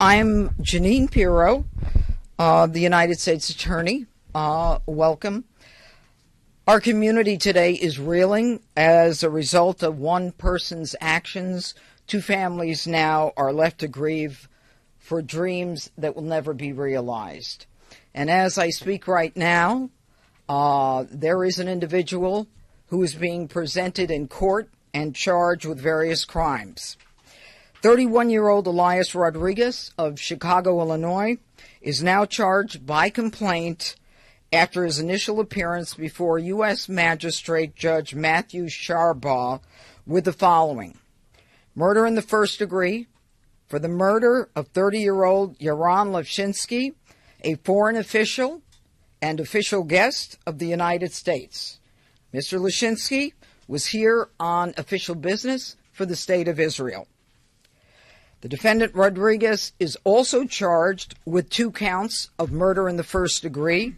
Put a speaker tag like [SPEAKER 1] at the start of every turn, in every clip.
[SPEAKER 1] I'm Janine Pirro, the United States Attorney. Welcome. Our community today is reeling as a result of one person's actions. Two families now are left to grieve for dreams that will never be realized. And as I speak right now, there is an individual who is being presented in court and charged with various crimes. 31-year-old Elias Rodriguez of Chicago, Illinois, is now charged by complaint after his initial appearance before U.S. Magistrate Judge Matthew Sharbaugh with the following: murder in the first degree for the murder of 30-year-old Yaron Lischinsky, a foreign official and official guest of the United States. Mr. Lischinsky was here on official business for the State of Israel. The defendant, Rodriguez, is also charged with 2 counts of murder in the first degree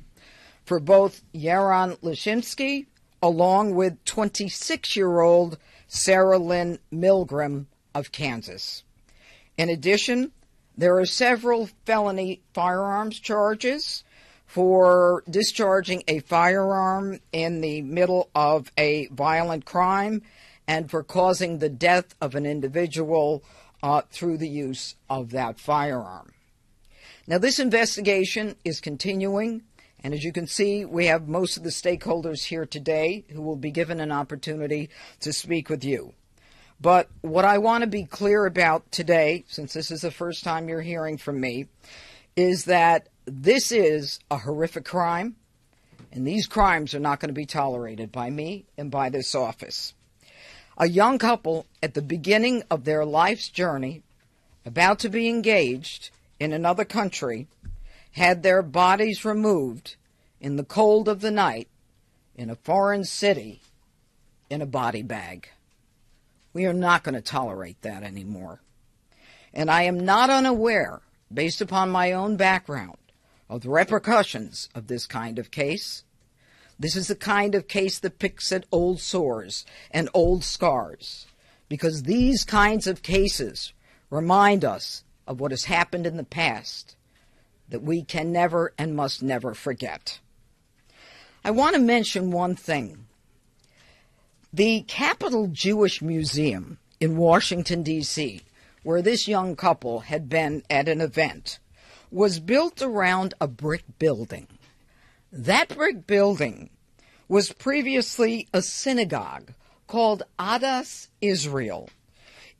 [SPEAKER 1] for both Yaron Lischinsky along with 26-year-old Sarah Lynn Milgrim of Kansas. In addition, there are several felony firearms charges for discharging a firearm in the middle of a violent crime and for causing the death of an individual through the use of that firearm. Now, this investigation is continuing, and as you can see, we have most of the stakeholders here today who will be given an opportunity to speak with you. But what I want to be clear about today, since this is the first time you're hearing from me, is that this is a horrific crime, and these crimes are not going to be tolerated by me and by this office. A young couple at the beginning of their life's journey, about to be engaged in another country, had their bodies removed in the cold of the night in a foreign city in a body bag. We are not going to tolerate that anymore. And I am not unaware, based upon my own background, of the repercussions of this kind of case. This is the kind of case that picks at old sores and old scars, because these kinds of cases remind us of what has happened in the past that we can never and must never forget. I want to mention one thing. The Capitol Jewish Museum in Washington, D.C., where this young couple had been at an event, was built around a brick building. That brick building was previously a synagogue called Adas Israel.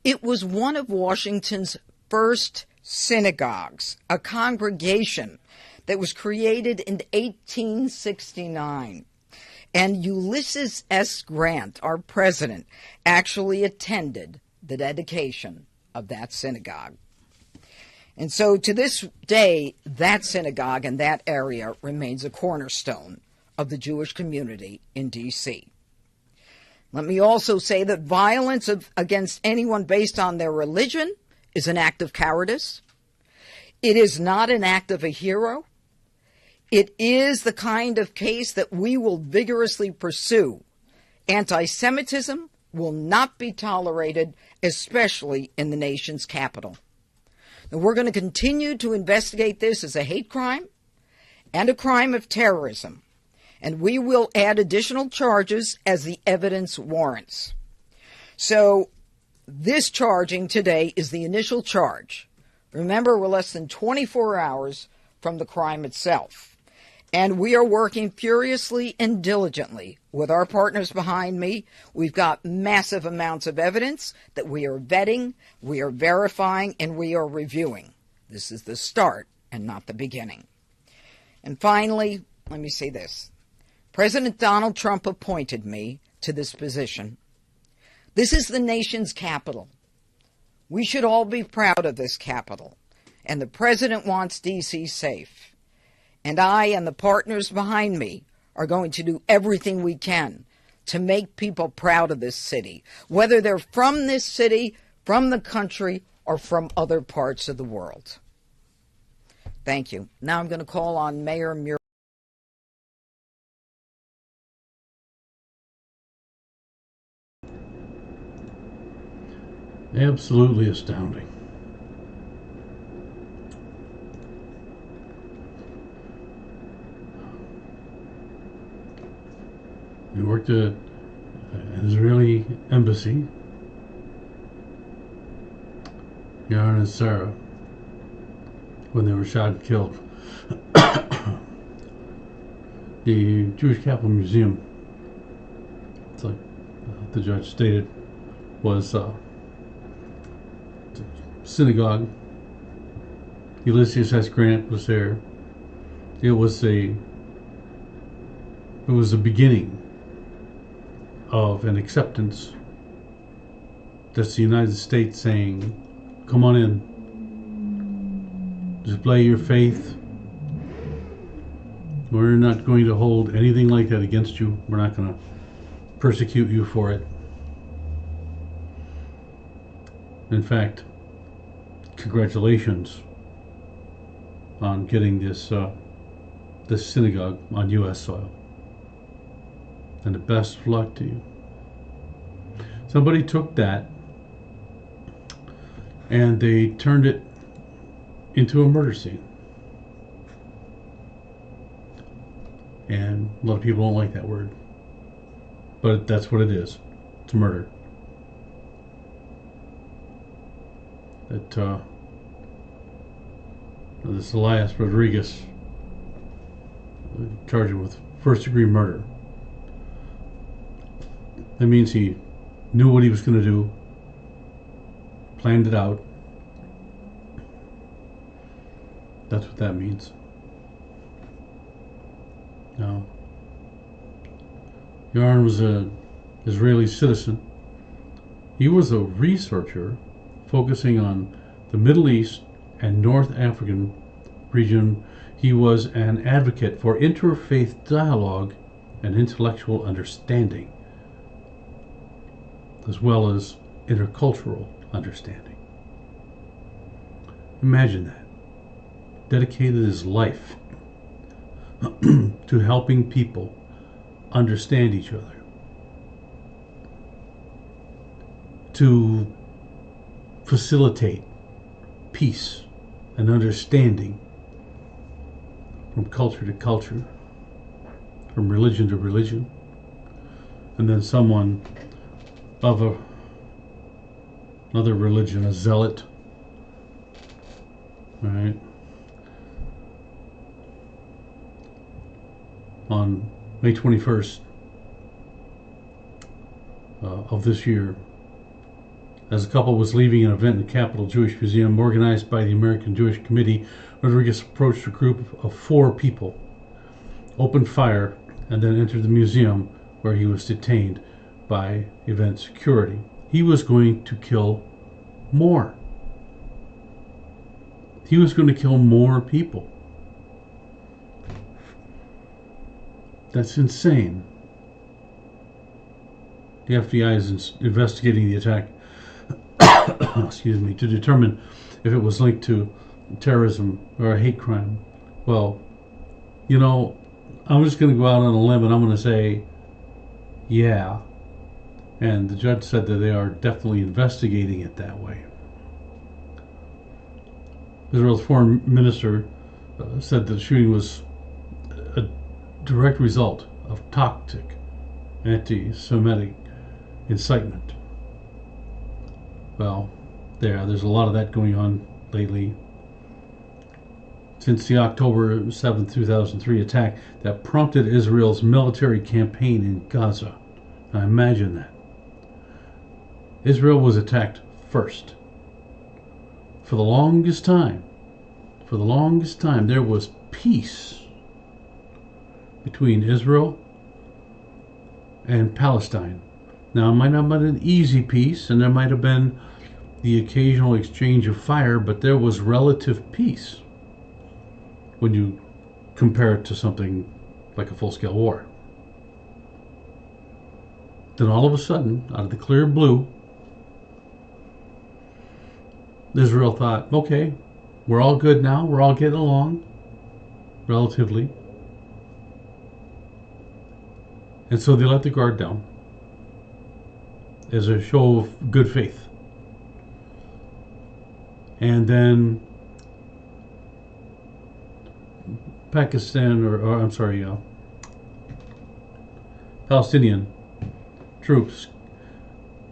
[SPEAKER 1] It was one of Washington's first synagogues, a congregation that was created in 1869. And Ulysses S. Grant, our president, actually attended the dedication of that synagogue. And so to this day, that synagogue and that area remains a cornerstone of the Jewish community in D.C. Let me also say that violence against anyone based on their religion is an act of cowardice. It is not an act of a hero. It is the kind of case that we will vigorously pursue. Anti-Semitism will not be tolerated, especially in the nation's capital. And we're going to continue to investigate this as a hate crime and a crime of terrorism. And we will add additional charges as the evidence warrants. So this charging today is the initial charge. Remember, we're less than 24 hours from the crime itself. And we are working furiously and diligently with our partners behind me. We've got massive amounts of evidence that we are vetting, we are verifying, and we are reviewing. This is the start and not the beginning. And finally, let me say this. President Donald Trump appointed me to this position. This is the nation's capital. We should all be proud of this capital. And the president wants D.C. safe. And I and the partners behind me are going to do everything we can to make people proud of this city, whether they're from this city, from the country, or from other parts of the world. Thank you. Now I'm going to call on Mayor Milgrim.
[SPEAKER 2] Absolutely astounding. worked at an Israeli embassy. Yaron and Sarah, when they were shot and killed. The Jewish Capitol Museum, it's like the judge stated, was a synagogue. Ulysses S. Grant was there. It was the beginning of an acceptance. That's the United States saying, come on in, display your faith. We're not going to hold anything like that against you. We're not going to persecute you for it. In fact, congratulations on getting this synagogue on U.S. soil. And the best of luck to you. Somebody took that and they turned it into a murder scene. And a lot of people don't like that word. But that's what it is. It's murder. This Elias Rodriguez charged him with first-degree murder. That means he knew what he was going to do, planned it out. That's what that means. Now, Yaron was an Israeli citizen. He was a researcher focusing on the Middle East and North African region. He was an advocate for interfaith dialogue and intellectual understanding, as well as intercultural understanding. Imagine that. Dedicated his life to helping people understand each other, to facilitate peace and understanding from culture to culture, from religion to religion. And then someone of another religion, a zealot, right? On May 21st of this year, as a couple was leaving an event in the Capitol Jewish Museum organized by the American Jewish Committee, Rodriguez approached a group of 4 people, opened fire, and then entered the museum, where he was detained by event security. He was going to kill more. He was going to kill more people. That's insane. The FBI is investigating the attack excuse me, to determine if it was linked to terrorism or a hate crime. Well, you know, I'm just going to go out on a limb and I'm going to say, yeah. And the judge said that they are definitely investigating it that way. Israel's foreign minister said that the shooting was a direct result of toxic anti-Semitic incitement. Well, there's a lot of that going on lately. Since the October 7th, 2003 attack that prompted Israel's military campaign in Gaza. Now imagine that. Israel was attacked first. For the longest time, there was peace between Israel and Palestine. Now, it might not have been an easy peace, and there might have been the occasional exchange of fire, but there was relative peace when you compare it to something like a full-scale war. Then all of a sudden, out of the clear blue, Israel thought, okay, we're all good now, we're all getting along, relatively. And so they let the guard down as a show of good faith. And then Palestine Palestinian troops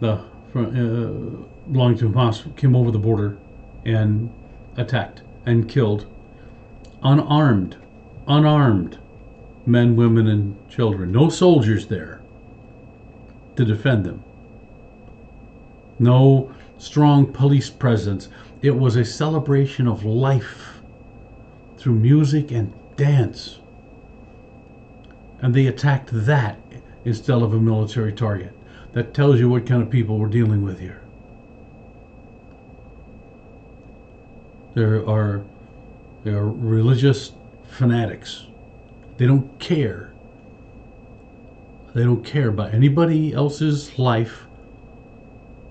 [SPEAKER 2] belonging to Hamas came over the border and attacked and killed unarmed men, women, and children. No soldiers there to defend them. No strong police presence. It was a celebration of life through music and dance. And they attacked that instead of a military target. That tells you what kind of people we're dealing with here. There are religious fanatics. They don't care. They don't care about anybody else's life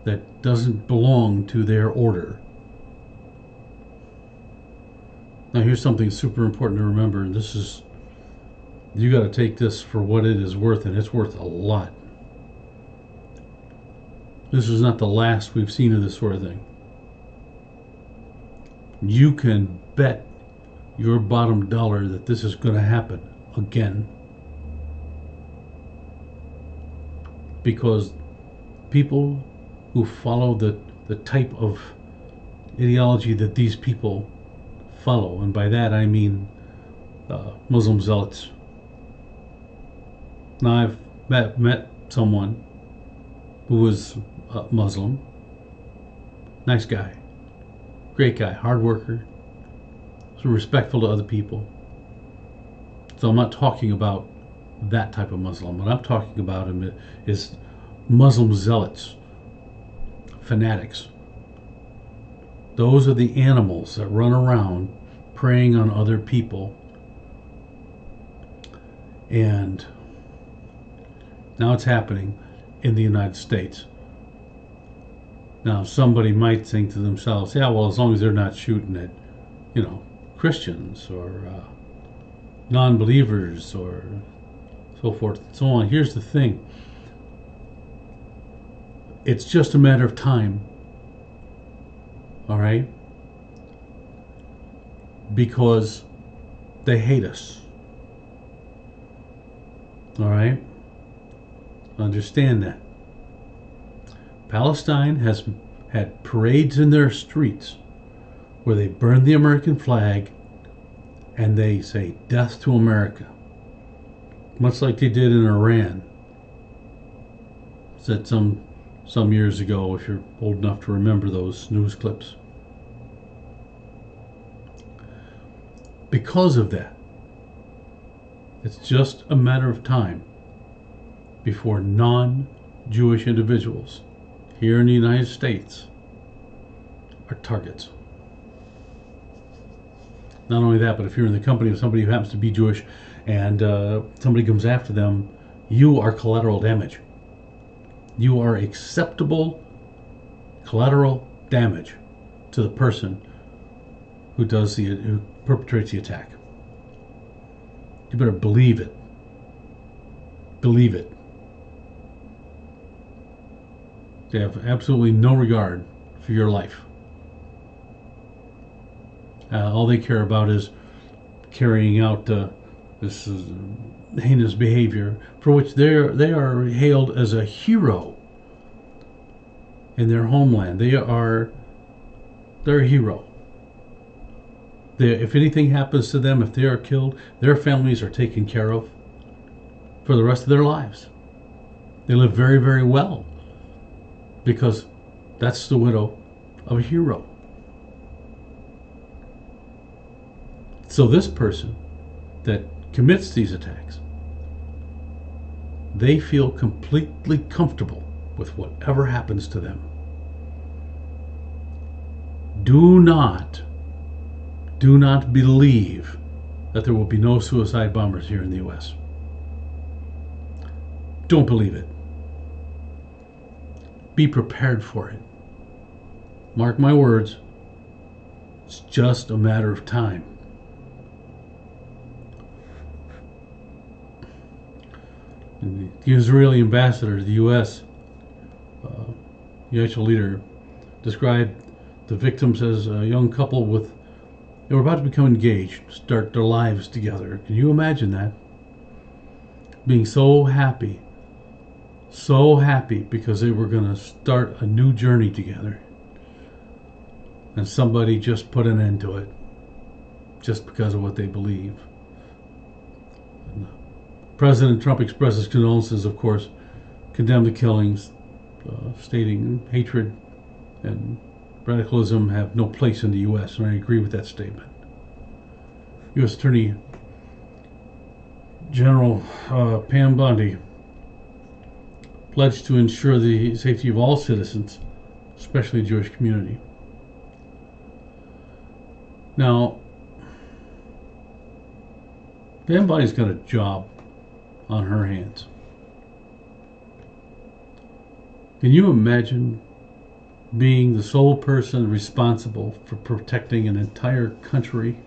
[SPEAKER 2] that doesn't belong to their order. Now here's something super important to remember, and this is, you got to take this for what it is worth, and it's worth a lot. This is not the last we've seen of this sort of thing. You can bet your bottom dollar that this is going to happen again. Because people who follow the type of ideology that these people follow, and by that I mean Muslim zealots. Now I've met someone who was Muslim. Nice guy, great guy, hard worker, so respectful to other people. So I'm not talking about that type of Muslim. What I'm talking about is Muslim zealots, fanatics. Those are the animals that run around preying on other people. And now it's happening in the United States. Now somebody might think to themselves, yeah, well, as long as they're not shooting at, Christians or non-believers or so forth and so on. Here's the thing. It's just a matter of time. All right? Because they hate us. All right? Understand that. Palestine has had parades in their streets where they burn the American flag and they say death to America. Much like they did in Iran. Said some years ago, if you're old enough to remember those news clips. Because of that, it's just a matter of time before non-Jewish individuals here in the United States are targets. Not only that, but if you're in the company of somebody who happens to be Jewish and somebody comes after them, you are collateral damage. You are acceptable collateral damage to the person who perpetrates the attack. You better believe it. Believe it. They have absolutely no regard for your life. All they care about is carrying out this heinous behavior for which they are hailed as a hero in their homeland. They're a hero. If anything happens to them, if they are killed, their families are taken care of for the rest of their lives. They live very, very well because that's the widow of a hero. So this person that commits these attacks, they feel completely comfortable with whatever happens to them. Do not believe that there will be no suicide bombers here in the U.S. Don't believe it. Be prepared for it. Mark my words, it's just a matter of time. The Israeli ambassador to the U.S., the actual leader, described the victims as a young couple they were about to become engaged, start their lives together. Can you imagine that? Being so happy so happy because they were going to start a new journey together. And somebody just put an end to it just because of what they believe. And President Trump expressed his condolences, of course, condemned the killings, stating hatred and radicalism have no place in the U.S., and I agree with that statement. U.S. Attorney General Pam Bondi pledged to ensure the safety of all citizens, especially the Jewish community. Now, Pam Bondi's got a job on her hands. Can you imagine being the sole person responsible for protecting an entire country?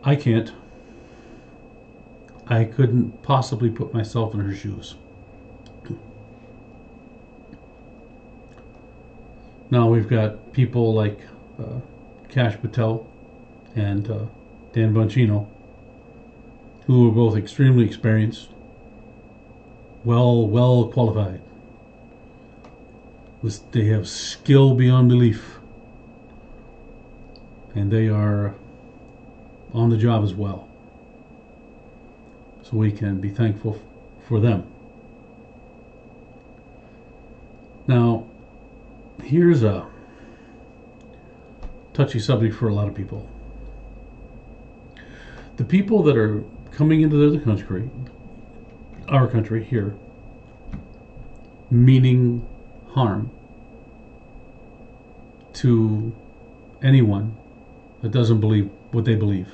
[SPEAKER 2] I can't. I couldn't possibly put myself in her shoes. Now we've got people like Kash Patel and Dan Bongino, who are both extremely experienced, well qualified. They have skill beyond belief, and they are on the job as well. So we can be thankful for them. Now, here's a touchy subject for a lot of people. The people that are coming into the country, our country here, meaning harm to anyone that doesn't believe what they believe,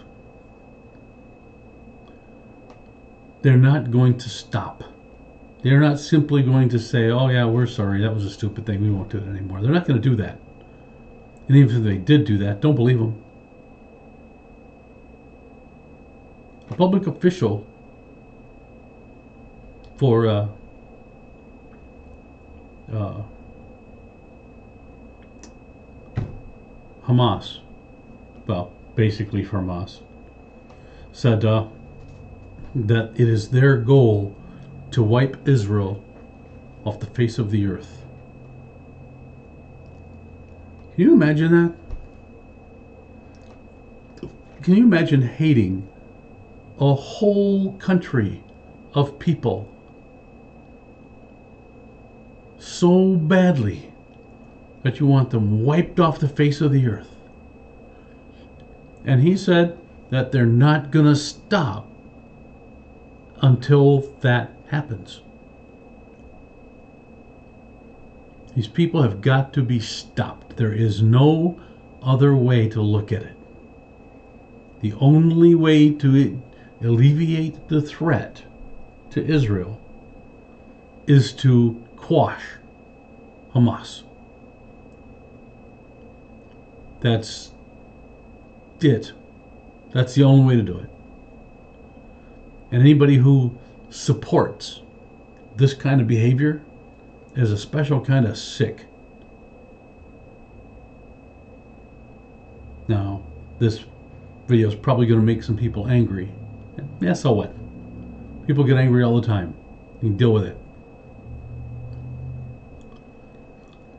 [SPEAKER 2] they're not going to stop. They're not simply going to say, oh yeah, we're sorry, that was a stupid thing, we won't do it anymore. They're not going to do that. And even if they did do that, don't believe them. A public official for Hamas, well, basically for Hamas, said that it is their goal to wipe Israel off the face of the earth. Can you imagine that? Can you imagine hating a whole country of people so badly that you want them wiped off the face of the earth? And he said that they're not going to stop until that happens. These people have got to be stopped. There is no other way to look at it. The only way to alleviate the threat to Israel is to quash Hamas. That's it. That's the only way to do it. And anybody who supports this kind of behavior is a special kind of sick. Now, this video is probably going to make some people angry. Yeah, so what? People get angry all the time. You can deal with it.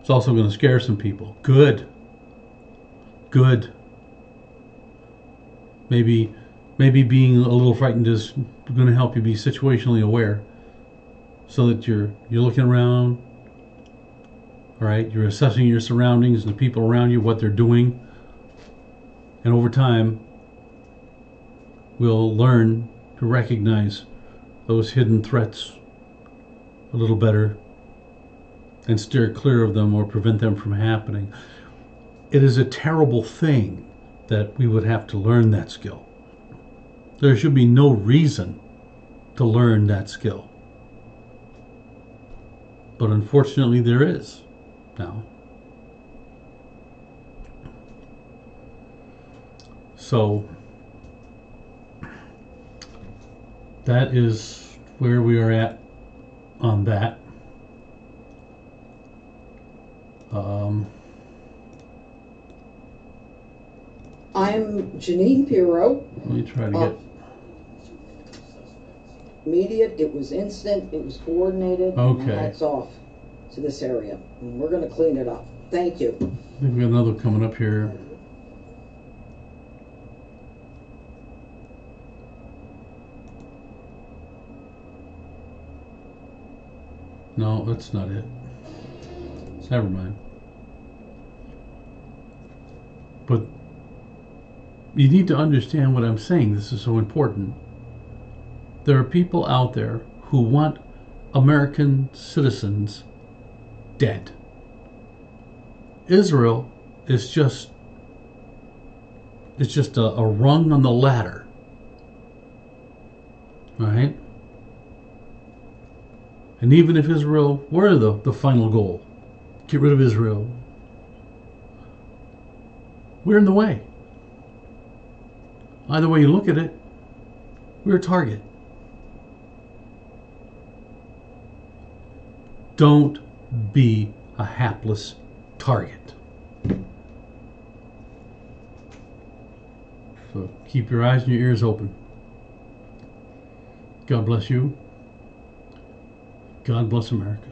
[SPEAKER 2] It's also going to scare some people. Good. Good. Maybe being a little frightened is going to help you be situationally aware, so that you're looking around. All right, you're assessing your surroundings, the people around you, what they're doing, and over time, we'll learn to recognize those hidden threats a little better and steer clear of them or prevent them from happening. It is a terrible thing that we would have to learn that skill. There should be no reason to learn that skill. But unfortunately there is now. So that is where we are at on that.
[SPEAKER 1] I'm Janine Pirro.
[SPEAKER 2] Let me try to get
[SPEAKER 1] immediate, it was instant, it was coordinated.
[SPEAKER 2] Okay.
[SPEAKER 1] And hats off to this area. And we're going to clean it up. Thank you.
[SPEAKER 2] I think we got another coming up here. No, that's not it. Never mind. But you need to understand what I'm saying. This is so important. There are people out there who want American citizens dead. Israel is just a rung on the ladder. Right? And even if Israel were the final goal, get rid of Israel, we're in the way. Either way you look at it, we're a target. Don't be a hapless target. So keep your eyes and your ears open. God bless you. God bless America.